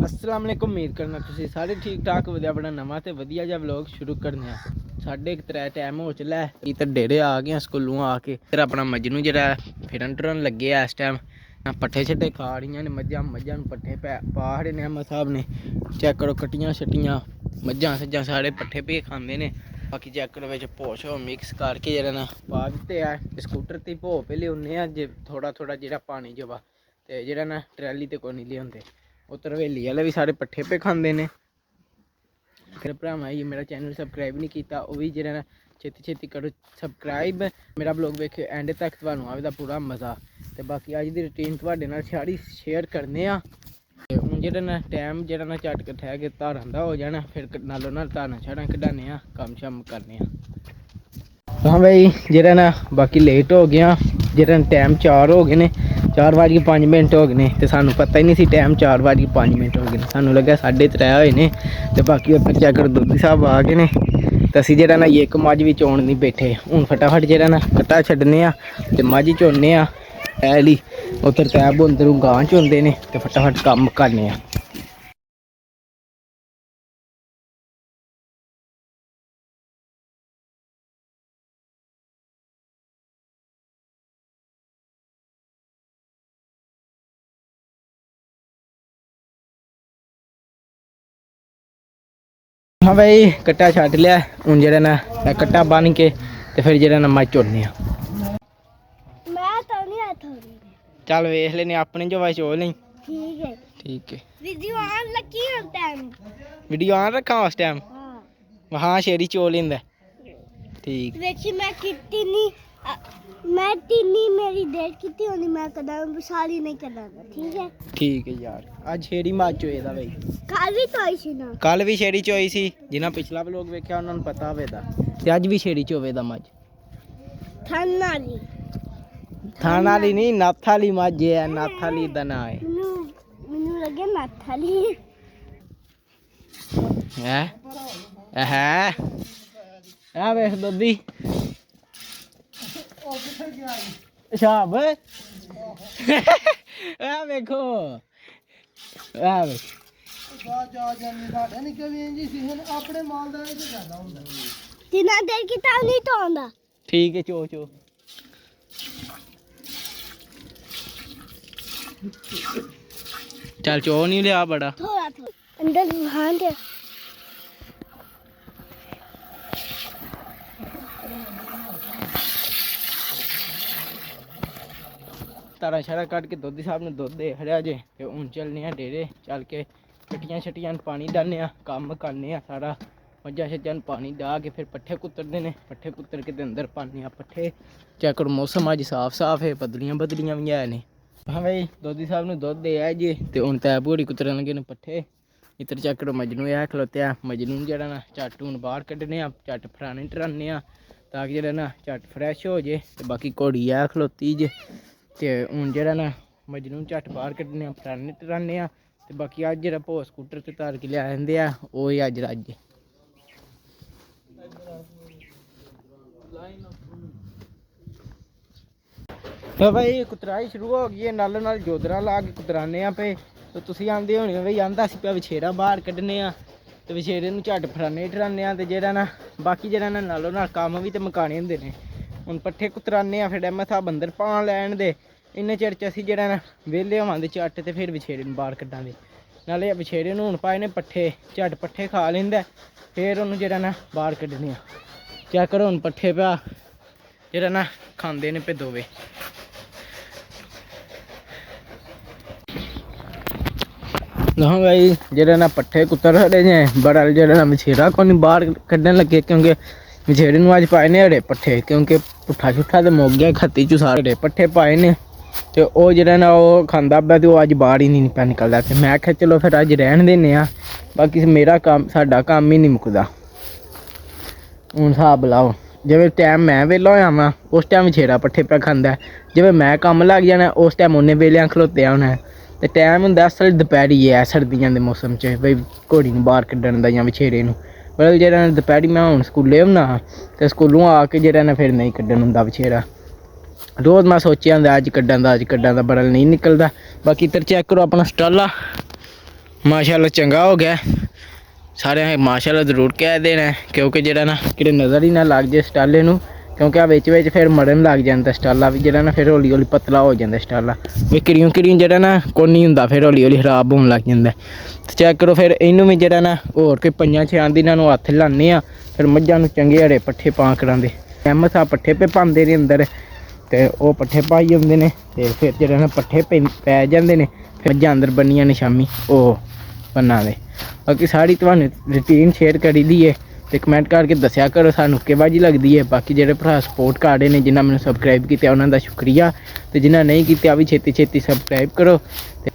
अस्सलाम वालेकुम। उम्मीद करना तुसीं सारे ठीक ठाक होवो। अपना नवां ते वधिया जिहा व्लॉग शुरू करने साढ़े 3 टाइम हो चला है। इधर डेरे आ गए स्कूलों आके। फिर अपना मजनू जेह्ड़ा फिरन टुरन लगे इस टाइम पट्ठे शट्ठे खा रही ने मज्झां पट्ठे पा खड़े ने। अहमद साहब ने चेक करो कट्टियां शट्टियां मज्झां सज्जां सारे पट्ठे पे खांदे ने। बाकी चेक करो बिच भो शो मिक्स करके जेह्ड़ा ना पा दित्ते है। स्कूटर ते भो पे लेऔने जे थोड़ा थोड़ा जेह्ड़ा पानी जवा ते जेह्ड़ा ना ट्रैली ते कोई नहीं लेआंदे। उधर हवेली वाले भी सारे पट्ठे पे खांदे ने। फिर भरावां जी मेरा चैनल सबसक्राइब नहीं किया वह भी जरा छेती छेती करो सबसक्राइब। मेरा ब्लॉग वेखियो एंड तक तुहानूं आवेगा पूरा मज़ा। तो बाकी अज की रूटीन तुहाडे नाल सारी शेयर करने आ। हूँ जो ना टाइम जो ना झट कट्ठा कि धारां दा हो जाना। फिर नालों नाल धारां शारां कढाने कम शम करने। हाँ भाई जरा ना बाकी लेट हो गया। जरा टाइम 4 हो गए ने 4:05 हो गए ने। तो सानू पता ही नहीं सी टाइम 4:05 हो गए। सानू लग्या 3:30 होए ने। तो बाकी उधर चेक दोधी साहब आ गए ने। तो असीं जरा ना एक मझ भी चोण नहीं बैठे। हूँ फटाफट जरा ना कट्टा छड्डने ते मझ चोने ऐली उधर तैब उधरों गां चोंदे ने। तो फटाफट कम करने। हाँ भाई कट्टा छड्ड लिया। हूँ जरा ना कट्टा बन के तो फिर जरा ना मझ चोने। चल वेख लेने अपने जो भाई चो नहीं। ठीक है वीडियो ऑन रखा उस टाइम। हाँ शेरी चो लेंदा। ठीक मेरी डेट कितनी होनी मैं कदा सारी नहीं करना। ठीक है यार आज शेरी मझ चोए दा भाई। कल भी तो आई सी ना। कल भी शेरी चोई सी जिन्हें पिछला व्लॉग वेख्या उन्होंने पता होवेगा। ते अज भी शेरी चोवे दा मझ। थान वाली नहीं नत्थ वाली मझ है। नत्थ वाली दा ना है। मैनू लगे नत्थ वाली है वेख दोधी शाब वेखो जिन्ना देर की ताव नहीं तो आंदा। ठीक है चो चो चल चो नहीं लिया बड़ा थोड़ा अंदर हां दे। तारा शारा कट के दोधी साहब ने दुध दे खड़िया जे। हूँ चलने डेरे चल के कट्टियां शट्टियां पानी डालने कम करने सारा मज्झां शज्जां पानी डा के फिर पट्ठे कुतरते हैं। पट्ठे कुतर के अंदर पाने पट्ठे। चेक करो मौसम अज साफ साफ है बदलियां बदलियां भी है ने। हाँ भाई दोधी साहब ने दुध दे आए जी। तो हूँ तैब घोड़ी कुतरन लगे ने पट्ठे। इधर चेक करो मजनू है खलोत्या। मजनू जरा ना झट हूँ बाहर कड्ढने झट फराने टराने ताकि जरा ना झट फ्रैश हो जाए। तो बाकी घोड़ी है खलोती जे। तो हूँ जरा ना मजनू झट बाहर कड्ढने फराने टराने। तो बाकी अज जरा भो स्कूटर ते तार के लिया आंदे वो अज रज। तो भाई कुतराई शुरू हो गई है। नालों नाल जोदरा ला के कुतराने पे। तो तुसीं आंदे होने भाई आंदा असीं पिया विछेरा बाहर कड्ढने तो विछेरे नूं झट फराने टराने ते जेह्ड़ा ना बाकी जेह्ड़ा ना नालों नाल कम्म भी तो मुकाने होंदे ने। हुण पट्ठे कुतराने फिर अहमद साहब अंदर पा लैन दे। इन्ने चिर च असीं जेह्ड़ा ना वेह्ले होवां दे झट ते फिर विछेरे नूं बाहर कड्ढां दे। नाले विछेरे नूं हुण पाए ने पट्ठे झट पट्ठे खा लैंदा फिर उन्हूं जेह्ड़ा ना बाहर कड्ढने। चेक करो हुण पट्ठे पिया जेह्ड़ा ना खांदे ने पे दोवे। हाँ भाई जरा ना पट्ठे कुतर खड़े जे बड़ा जरा ना विछेरा को नहीं बाहर कड्ढन लगे क्योंकि विछेरे नूं अज पाए ने हरे पट्ठे क्योंकि पुट्ठा शुट्ठा तो मुक गया खत्ती चू सारे हरे पट्ठे पाए ने। तो वह जरा ना वो खांदा पिया तो अज बाहर ही नहीं पा निकलता। तो मैं आख्या चलो फिर अज रहन देने बाकी मेरा काम साडा काम ही नहीं मुकदा। हूँ हिसाब लाओ जिवें टाइम मैं वेला होया वां उस टाइम विछेरा पट्ठे पे खांदा। जिवें मैं कम लग जाना उस टाइम उन्हें वेलियां खलोत्या होना। तो टाइम होंदा असल दपैहरी है सर्दियों के मौसम च बई घोड़ी नूं बाहर कड्ढण दा जां विछेरे नूं। मतलब जेह्ड़ा दपैहरी मैं हुण स्कूले होना तो स्कूलों आके जेह्ड़ा ना फिर नहीं कड्ढण होंदा विछेरा। रोज़ मैं सोचेआ होंदा अज कड्ढां दा बड़ा नहीं निकलदा। बाकी इधर चेक करो अपना स्टाला ਮਾਸ਼ਾਅੱਲਾ ਚੰਗਾ ਹੋ ਗਿਆ। ਸਾਰਿਆਂ ਮਾਸ਼ਾਅੱਲਾ ਜ਼ਰੂਰ ਕਹਿ ਦੇਣਾ, ਕਿਉਂਕਿ ਜਿਹੜਾ ਨਾ ਕਿਤੇ ਨਜ਼ਰ ਹੀ ਨਾ ਲੱਗ ਜੇ ਸਟਾਲੇ ਨੂੰ, ਕਿਉਂਕਿ ਆ ਵਿੱਚ ਫਿਰ ਮਰਨ ਲੱਗ ਜਾਂਦਾ ਸਟਾਲਾ ਵੀ, ਜਿਹੜਾ ਨਾ ਫਿਰ ਹੌਲੀ ਹੌਲੀ ਪਤਲਾ ਹੋ ਜਾਂਦਾ ਸਟਾਲਾ ਵੀ, ਕਿਰੀਆਂ ਜਿਹੜਾ ਨਾ ਕੋਈ ਨਹੀਂ ਹੁੰਦਾ, ਫਿਰ ਹੌਲੀ ਹੌਲੀ ਖਰਾਬ ਹੋਣ ਲੱਗ ਜਾਂਦਾ। ਤੇ ਚੈੱਕ ਕਰੋ ਫਿਰ ਇਹਨੂੰ ਵੀ ਜਿਹੜਾ ਨਾ ਹੋਰ ਕੋਈ 5-6 ਦਿਨਾਂ ਨੂੰ ਹੱਥ ਲਾਉਂਦੇ ਆ, ਫਿਰ ਮੱਝਾਂ ਨੂੰ ਚੰਗੇ ਹਰੇ ਪੱਠੇ ਪਾ ਕਰਾਂਦੇ, ਮਸਾ ਪੱਠੇ ਪਾਉਂਦੇ ਨੇ ਅੰਦਰ, ਤੇ ਉਹ ਪੱਠੇ ਪਾਈ ਜਾਂਦੇ ਨੇ, ਤੇ ਫਿਰ ਜਿਹੜਾ ਨਾ ਪੱਠੇ ਪੈ ਜਾਂਦੇ ਨੇ, ਫਿਰ ਮੱਝਾਂ ਅੰਦਰ ਬੰਨੀਆਂ ਨੇ ਸ਼ਾਮੀ ਉਹ ਪੰਨਾਂ ਦੇ। ਬਾਕੀ ਸਾਰੀ ਤੁਹਾਨੂੰ ਰੂਟੀਨ ਸ਼ੇਅਰ ਕਰੀ ਦੀ ਹੈ, ਤੇ ਕਮੈਂਟ ਕਰਕੇ ਦੱਸਿਆ ਕਰੋ ਸਾਨੂੰ ਕਿਹੋ ਜਿਹੀ ਲੱਗਦੀ ਹੈ। ਬਾਕੀ ਜਿਹੜੇ ਭਰਾ ਸਪੋਰਟ ਕਰ ਰਹੇ ਨੇ, ਜਿਨ੍ਹਾਂ ਮੈਨੂੰ ਸਬਸਕ੍ਰਾਈਬ ਕੀਤਾ ਉਹਨਾਂ ਦਾ ਸ਼ੁਕਰੀਆ, ਤੇ ਜਿਨ੍ਹਾਂ ਨਹੀਂ ਕੀਤਾ ਵੀ ਛੇਤੀ ਸਬਸਕ੍ਰਾਈਬ ਕਰੋ। ਤੇ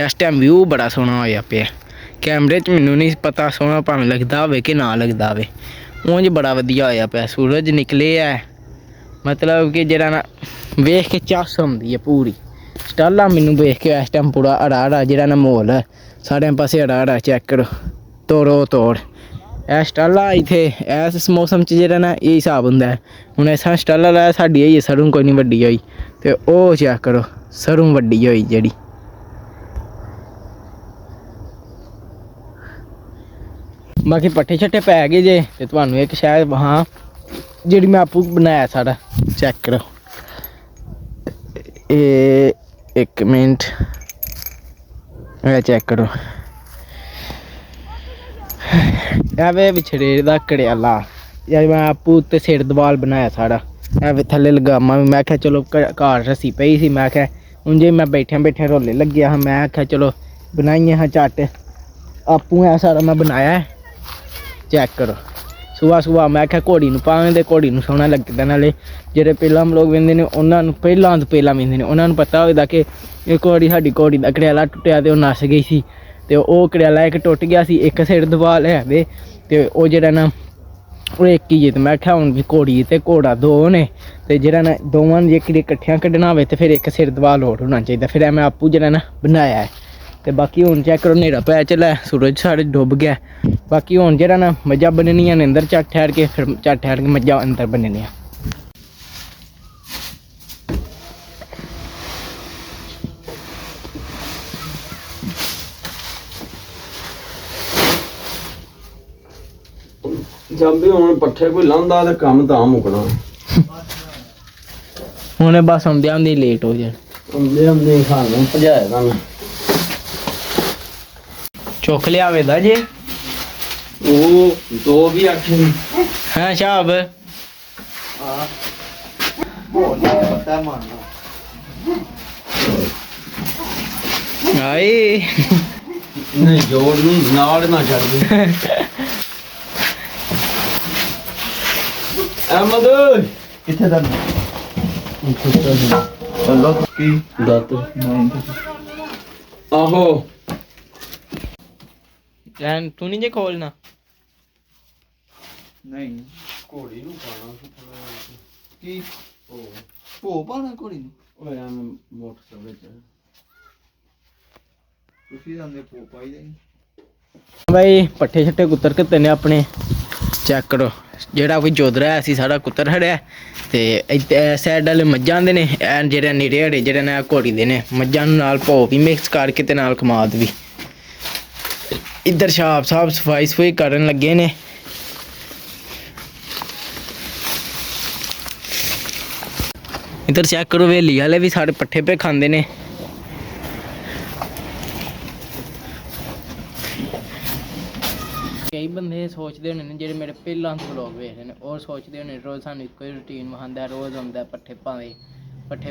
ਇਸ ਟਾਈਮ ਵਿਊ ਬੜਾ ਸੋਹਣਾ ਹੋਇਆ ਪਿਆ, ਕੈਮਰੇ 'ਚ ਮੈਨੂੰ ਨਹੀਂ ਪਤਾ ਸੋਹਣਾ ਭਾਵੇਂ ਲੱਗਦਾ ਹੋਵੇ ਕਿ ਨਾ ਲੱਗਦਾ ਹੋਵੇ, ਉਂਝ ਬੜਾ ਵਧੀਆ ਹੋਇਆ ਪਿਆ। ਸੂਰਜ ਨਿਕਲੇ ਹੈ, ਮਤਲਬ ਕਿ ਜਿਹੜਾ ਨਾ ਵੇਖ ਕੇ ਚੱਸ ਆਉਂਦੀ ਹੈ ਪੂਰੀ। ਸਟਾਲਾ ਮੈਨੂੰ ਵੇਖ ਕੇ ਇਸ ਟਾਈਮ ਪੂਰਾ ਹਰਾ ਜਿਹੜਾ ਨਾ ਮਾਹੌਲ ਹੈ, ਸਾਰਿਆਂ ਪਾਸੇ ਹਰਾ ਚੈੱਕ ਕਰੋ, ਤੋੜੋ ਤੋੜ। ਇਹ ਸਟਾਲਾ ਇੱਥੇ ਇਸ ਮੌਸਮ 'ਚ ਜਿਹੜਾ ਨਾ ਇਹ ਹਿਸਾਬ ਹੁੰਦਾ ਹੈ। ਹੁਣ ਐਸਾ ਸਟਾਲਾ ਲਾਇਆ, ਸਾਡੀ ਇਹ ਸਰੋਂ ਕੋਈ ਨਹੀਂ ਵੱਡੀ ਹੋਈ, ਤੇ ਉਹ ਚੈੱਕ ਕਰੋ ਸਰੋਂ ਵੱਡੀ ਹੋਈ ਜਿਹੜੀ। ਬਾਕੀ ਪੱਠੇ ਛੱਟੇ ਪੈ ਗਏ ਜੇ, ਤੇ ਤੁਹਾਨੂੰ ਇੱਕ ਸ਼ਾਇਦ ਹਾਂ ਜਿਹੜੀ ਮੈਂ ਆਪੂ ਬਣਾਇਆ ਸਾਰਾ ਚੈੱਕ ਕਰੋ। ਇਹ ਇੱਕ ਮਿੰਟ ਇਹ ਚੈੱਕ ਕਰੋ, ਐਵੇਂ ਵਿਛੜੇ ਦਾ ਕੜਿਆਲਾ ਯਾਰ ਮੈਂ ਆਪੂ ਤੇ ਸਿਰ ਦਵਾਲ ਬਣਾਇਆ ਸਾਰਾ। ਐਵੇਂ ਥੱਲੇ ਲਗਾਵਾਂ ਵੀ, ਮੈਂ ਕਿਹਾ ਚਲੋ ਘਰ ਰੱਸੀ ਪਈ ਸੀ, ਮੈਂ ਕਿਹਾ ਉਂਝੇ ਮੈਂ ਬੈਠਿਆਂ ਰੋਲੇ ਲੱਗਿਆ ਹਾਂ, ਮੈਂ ਆਖਿਆ ਚਲੋ ਬਣਾਈਏ ਹਾਂ ਝੱਟ, ਆਪੂ ਐ ਸਾਰਾ ਮੈਂ ਬਣਾਇਆ। ਚੈੱਕ ਕਰੋ ਸੁਬਾਹ ਮੈਂ ਆਖਿਆ ਘੋੜੀ ਨੂੰ ਪਾਵਾਂਗੇ, ਘੋੜੀ ਨੂੰ ਸੋਹਣਾ ਲੱਗਦਾ, ਨਾਲੇ ਜਿਹੜੇ ਪਹਿਲਾਂ ਲੋਕ ਵੇਂਦੇ ਨੇ ਉਹਨਾਂ ਨੂੰ ਪਹਿਲਾਂ ਵੇਂਦੇ ਨੇ, ਉਹਨਾਂ ਨੂੰ ਪਤਾ ਹੋਵੇਗਾ ਕਿ ਇਹ ਸਾਡੀ ਘੋੜੀ ਦਾ ਕੜਿਆਲਾ ਟੁੱਟਿਆ ਤੇ ਉਹ ਨੱਸ ਗਈ ਸੀ, ਤੇ ਉਹ ਕੜਿਆਲਾ ਇੱਕ ਟੁੱਟ ਗਿਆ ਸੀ, ਇੱਕ ਸਿਰ ਦਬਾ ਲਿਆ ਵੇ, ਤੇ ਉਹ ਜਿਹੜਾ ਨਾ ਉਹ ਇੱਕ ਹੀ ਜੇ। ਤੇ ਮੈਂ ਆਖਿਆ ਹੁਣ ਵੀ ਘੋੜੀ ਤੇ ਘੋੜਾ ਦੋ ਨੇ, ਤੇ ਜਿਹੜਾ ਨਾ ਦੋਵਾਂ ਨੂੰ ਜੇ ਕਿਤੇ ਇਕੱਠਿਆਂ ਕੱਢਣਾ ਹੋਵੇ ਤੇ ਫਿਰ ਇੱਕ ਸਿਰ ਦਬਾ ਲੋੜ ਹੋਣਾ ਚਾਹੀਦਾ, ਫਿਰ ਮੈਂ ਆਪੂ ਜਿਹੜਾ ਨਾ ਬਣਾਇਆ ਹੈ। ਤੇ ਬਾਕੀ ਹੁਣ ਚੈੱਕ ਕਰੋ ਹਨੇਰਾ ਪੈ ਚੱਲਿਆ, ਸੂਰਜ ਸਾਡੇ ਡੁੱਬ ਗਿਆ। ਬਾਕੀ ਹੁਣ ਜਿਹੜਾ ਨਾ ਮੱਝਾਂ ਬੰਨਣੀਆਂ ਨੇ ਅੰਦਰ, ਝੱਟ ਠਹਿਰ ਕੇ ਮੱਝਾਂ ਅੰਦਰ ਬੰਨਣੀਆਂ। ਜਦ ਵੀ ਹੁਣ ਪੱਠੇ ਕੋਈ ਲਾਉਂਦਾ ਤੇ ਕੰਮ ਤਾਂ ਮੁੱਕਣਾ। ਹੁਣ ਬਸ ਆਉਂਦਿਆਂ ਦੀ ਲੇਟ ਹੋ ਜਾਣ, ਆਉਂਦੇ ਸਾਨੂੰ ਭਜਾਇਆ ਤਾਂ ਮੈਂ ਚੁੱਕ ਲਿਆਵੇ ਦਾ ਜੇ ਉਹ ਦੋ ਵੀ ਆਖੇ ਹਾਂ ਸ਼ਾਬ ਆਏ ਨਹੀਂ ਜੋੜ ਨੂੰ ਨਾਲ ਨਾ ਛੱਡ ਅਹਿਮਦ ਕਿੱਥੇ ਦਾ ਅੱਲਾ ਕੀ ਦਾਤ ਆਹੋ ਜਾਨ ਤੂੰ ਨਹੀਂ ਜੇ ਖੋਲਣਾ ਨਹੀਂ ਘੋੜੀ ਨੂੰ ਪਾਣਾ ਕੀ ਭੋ ਪਾਣਾ ਘੋੜੀ ਨੂੰ ਓਏ ਆ ਮੋਟਰਸਾਈਕਲ ਵਿੱਚ ਤੁਸੀਂ ਜਾਂਦੇ ਭੋ ਪਾਈ ਦੇ ਬਾਈ ਪੱਠੇ ਛੱਟੇ ਕੁੱਤਰ ਕੇ ਨੇ ਆਪਣੇ ਚੈੱਕ ਕਰੋ। ਜਿਹੜਾ ਕੋਈ ਜੋਦਰਾ ਸੀ ਸਾਰਾ ਕੁੱਤਰ ਖੜਿਆ, ਤੇ ਇੱਥੇ ਸਾਈਡ ਵਾਲੇ ਮੱਝਾਂ ਦੇ ਨੇ, ਐਨ ਜਿਹੜੇ ਨੇੜੇ ਹੜੇ ਜਿਹੜੇ ਨੇ ਘੋੜੀ ਦੇ ਨੇ, ਮੱਝਾਂ ਨੂੰ ਨਾਲ ਭੋ ਵੀ ਮਿਕਸ ਕਰਕੇ ਤੇ ਨਾਲ ਕਮਾਦ ਵੀ। ਇੱਧਰ ਸਾਫ ਸਫਾਈ ਕਰਨ ਲੱਗੇ ਨੇ। ਇੱਧਰ ਚੈੱਕ ਕਰੋ ਹਵੇਲੀ ਵਾਲੇ ਵੀ ਸਾਡੇ ਪੱਠੇ ਪੇ ਖਾਂਦੇ ਨੇ। ਕਈ ਬੰਦੇ ਸੋਚਦੇ ਹੋਣੇ ਨੇ ਜਿਹੜੇ ਮੇਰੇ ਪਹਿਲਾਂ ਤੋਂ ਵਲੋਗ ਵੇਖਦੇ ਨੇ, ਉਹ ਸੋਚਦੇ ਹੋਣੇ ਰੋਜ਼ ਸਾਨੂੰ ਇੱਕੋ ਹੀ ਰੂਟੀਨ ਵਿਖਾਉਂਦਾ, ਰੋਜ਼ ਆਉਂਦਾ ਪੱਠੇ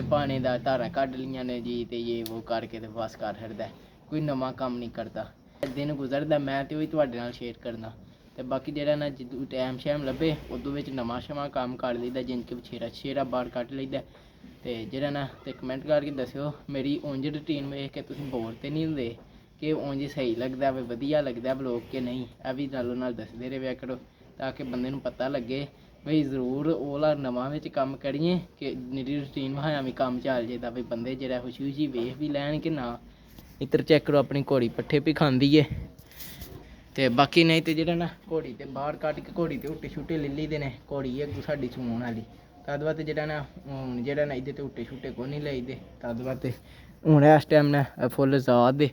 ਪਾਣੇ ਦਾ, ਧਾਰਾਂ ਕੱਢ ਲਈਆਂ ਨੇ ਜੀ, ਤੇ ਇਹ ਉਹ ਕਰਕੇ ਤੇ ਬਸ ਕਰ ਛੱਡਦਾ, ਕੋਈ ਨਵਾਂ ਕੰਮ ਨਹੀਂ ਕਰਦਾ। ਦਿਨ ਗੁਜ਼ਰਦਾ ਮੈਂ ਤੇ ਉਹੀ ਤੁਹਾਡੇ ਨਾਲ ਸ਼ੇਅਰ ਕਰਨਾ। ਤੇ ਬਾਕੀ ਜਿਹੜਾ ਨਾ ਜਦੋਂ ਟਾਈਮ ਸ਼ੈਮ ਲੱਭੇ ਉਦੋਂ ਵਿੱਚ ਨਵਾਂ ਕੰਮ ਕਰ ਲਈਦਾ, ਜਿੰਨ ਕਿ ਸ਼ੇਰਾ ਬਾਹਰ ਕੱਢ ਲਈਦਾ। ਤੇ ਜਿਹੜਾ ਨਾ ਤੇ ਕਮੈਂਟ ਕਰਕੇ ਦੱਸਿਓ ਮੇਰੀ ਉਂਝ ਰੂਟੀਨ ਵੇਖ ਕੇ ਤੁਸੀਂ ਬੋਰ ਤੇ ਨਹੀਂ ਹੁੰਦੇ, ਕਿ ਉਂਝ ਸਹੀ ਲੱਗਦਾ ਵੇ, ਵਧੀਆ ਲੱਗਦਾ ਵਲੋਗ ਕਿ ਨਹੀਂ। ਇਹ ਵੀ ਨਾਲ ਦੱਸਦੇ ਰਿਹਾ ਕਰੋ, ਤਾਂ ਕਿ ਬੰਦੇ ਨੂੰ ਪਤਾ ਲੱਗੇ ਬਈ ਜ਼ਰੂਰ ਉਹਲਾ ਨਵਾਂ ਵਿੱਚ ਕੰਮ ਕਰੀਏ, ਕਿ ਮੇਰੀ ਰੂਟੀਨ ਵਿਖਾਇਆ ਵੀ ਕੰਮ ਚੱਲ ਜੇ, ਤਾਂ ਵੀ ਬੰਦੇ ਜਿਹੜਾ ਖੁਸ਼ੀ ਵੇਖ ਵੀ ਲੈਣ ਕਿ ਨਾ। ਇੱਧਰ ਚੈੱਕ ਕਰੋ ਆਪਣੀ ਘੋੜੀ ਪੱਠੇ ਵੀ ਖਾਂਦੀ ਏ। ਤੇ ਬਾਕੀ ਨਹੀਂ ਤੇ ਜਿਹੜਾ ਨਾ ਘੋੜੀ ਤੇ ਬਾਹਰ ਕੱਢ ਕੇ ਘੋੜੀ ਤੇ ਉੱਟੇ ਛੁੱਟੇ ਲੈ ਲਈਦੇ ਨੇ। ਘੋੜੀ ਅੱਗੋਂ ਸਾਡੀ ਸੂਣ ਵਾਲੀ, ਤਦ ਬਾਅਦ ਜਿਹੜਾ ਨਾ ਇਹਦੇ ਤੇ ਉੱਟੇ ਛੁੱਟੇ ਕੋਈ ਨਹੀਂ ਲਈਦੇ। ਤਦ ਬਾਅਦ ਹੁਣ ਇਸ ਟਾਈਮ ਨਾ ਫੁੱਲ ਆਜ਼ਾਦ ਦੇ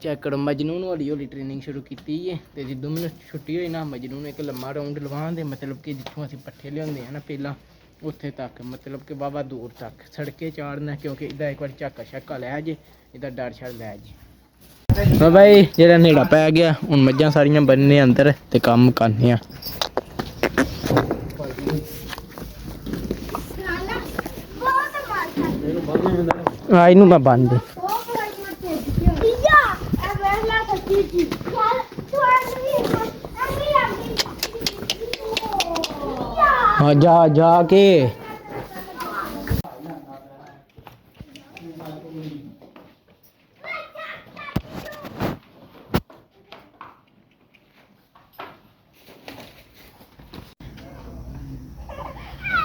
ਚੈੱਕ ਕਰੋ ਮਜਨੂ ਨੂੰ ਹੌਲੀ ਹੌਲੀ ਟ੍ਰੇਨਿੰਗ ਸ਼ੁਰੂ ਕੀਤੀ ਹੈ ਤੇ ਜਦੋਂ ਮੈਨੂੰ ਛੁੱਟੀ ਹੋਈ ਨਾ ਮਜਨੂ ਨੂੰ ਇੱਕ ਲੰਮਾ ਰਾਊਂਡ ਲਵਾਉਣ ਮਤਲਬ ਕਿ ਜਿੱਥੋਂ ਅਸੀਂ ਪੱਠੇ ਲਿਆਉਂਦੇ ਆ ਨਾ ਪਹਿਲਾਂ ਉੱਥੇ ਤੱਕ ਮਤਲਬ ਕਿ ਵਾਹਵਾ ਦੂਰ ਤੱਕ ਸੜਕੇ ਚਾੜਨਾ ਕਿਉਂਕਿ ਇਹਦਾ ਇੱਕ ਵਾਰ ਝਾਕਾ ਲੈ ਜੇ ਇਹਦਾ ਡਰ ਛੱਡ ਲੈ ਜੇ। ਹਾਂ ਬਾਈ ਜਿਹੜਾ ਹਨੇਰਾ ਪੈ ਗਿਆ ਹੁਣ ਮੱਝਾਂ ਸਾਰੀਆਂ ਬੰਨ੍ਹਨੇ ਅੰਦਰ ਤੇ ਕੰਮ ਕਰਨੇ ਆ। ਇਹਨੂੰ ਮੈਂ ਬੰਨ ਦੇ ਹਾਂ ਜਾ ਕੇ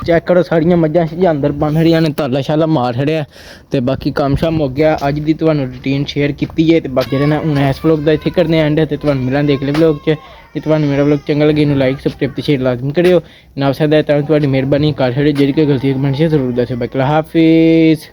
ਚੈੱਕ ਕਰੋ ਸਾਰੀਆਂ ਮੱਝਾਂ ਸ਼ੀਆਂ ਅੰਦਰ ਬੰਨ ਰਹੀਆਂ ਨੇ ਤਾਲਾ ਸ਼ਾਲਾ ਮਾਰ ਛੜਿਆ ਤੇ ਬਾਕੀ ਕੰਮ ਸ਼ਾਮ ਹੋ ਗਿਆ। ਅੱਜ ਦੀ ਤੁਹਾਨੂੰ ਰੂਟੀਨ ਸ਼ੇਅਰ ਕੀਤੀ ਹੈ ਤੇ ਬਾਕੀ ਜਿਹੜਾ ਨਾ ਹੁਣ ਇਸ ਵਲੌਗ ਦਾ ਇੱਥੇ ਕਰਦੇ ਐਂਡ ਤੇ ਤੁਹਾਨੂੰ ਮਿਲਾਂਗੇ ਅਗਲੇ ਵਲੌਗ 'ਚ। ਜੇ ਤੁਹਾਨੂੰ ਮੇਰਾ ਵਲੌਗ ਚੰਗਾ ਲੱਗੇ ਇਹਨੂੰ ਲਾਈਕ ਸਬਸਕ੍ਰਾਈਬ ਤੇ ਸ਼ੇਅਰ ਲਾਜ਼ਮੀ ਕਰਿਓ। ਨਾ ਸਕਦਾ ਤਾਂ ਤੁਹਾਡੀ ਮਿਹਰਬਾਨੀ ਕਰ ਛੜਿਓ ਜਿਹੜੀ ਕੋਈ ਗਲਤੀ ਕਮੈਂਟ 'ਚ ਜ਼ਰੂਰ ਦੱਸਿਓ। ਬਾਕੀ ਹਾਫਿਜ਼।